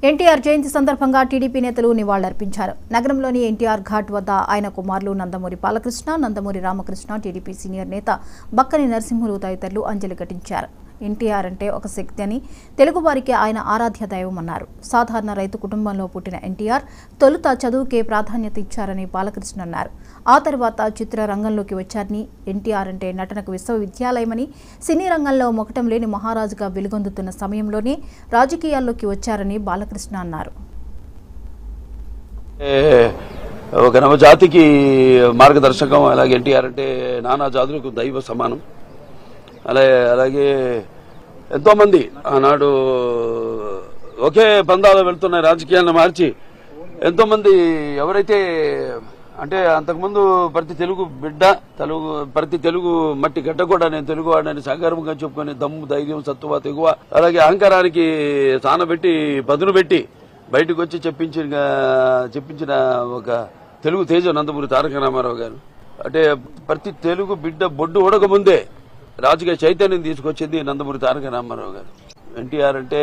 ఎన్టీఆర్ జయంతి సందర్భంగా టీడీపీ నేతలు నివాళులర్పించారు. నగరంలోని ఎన్టీఆర్ ఘాట్ వద్ద ఆయన కుమారులు నందమూరి బాలకృష్ణ, నందమూరి రామకృష్ణ, టీడీపీ సీనియర్ నేత బక్కని నరసింహులు తదితరులు అంజలి ఘటించారు. ఎన్టీఆర్ అంటే ఒక శక్తి అని, తెలుగువారికి ఆయన ఆరాధ్య దైవమన్నారు. సాధారణ రైతు కుటుంబంలో పుట్టిన ఎన్టీఆర్ తొలుత చదువుకే ప్రాధాన్యత ఇచ్చారని బాలకృష్ణ అన్నారు. ఆ తర్వాత చిత్రరంగంలోకి వచ్చారని, ఎన్టీఆర్ అంటే నటనకు విశ్వవిద్యాలయమని, సినీ రంగంలో మొకటం లేని మహారాజుగా వెలుగొందుతున్న సమయంలోనే రాజకీయాల్లోకి వచ్చారని బాలకృష్ణ అన్నారు. ఒక నవజాతికి మార్గదర్శకం. అలాగే ఎన్టీఆర్ అంటే నానా జాతులకు దైవ సమానం. అలాగే ఎంతో మంది ఆనాడు ఒకే పందాలో వెళ్తున్న రాజకీయాలను మార్చి ఎంతో మంది ఎవరైతే అంటే అంతకుముందు ప్రతి తెలుగు బిడ్డ ప్రతి తెలుగు మట్టి గడ్డ కూడా నేను తెలుగు వాడిని సగర్వంగా చెప్పుకుని దమ్ము, ధైర్యం, సత్తువ, తెగువ, అలాగే అహంకారానికి సానబెట్టి పదును పెట్టి బయటకు వచ్చి చెప్పించిన ఒక తెలుగు తేజం నందమూరి తారక రామారావు గారు. అంటే ప్రతి తెలుగు బిడ్డ బొడ్డు ఉడక ముందే రాజకీయ చైతన్యం తీసుకొచ్చింది నందమూరి తారక రామారావు గారు. ఎన్టీఆర్ అంటే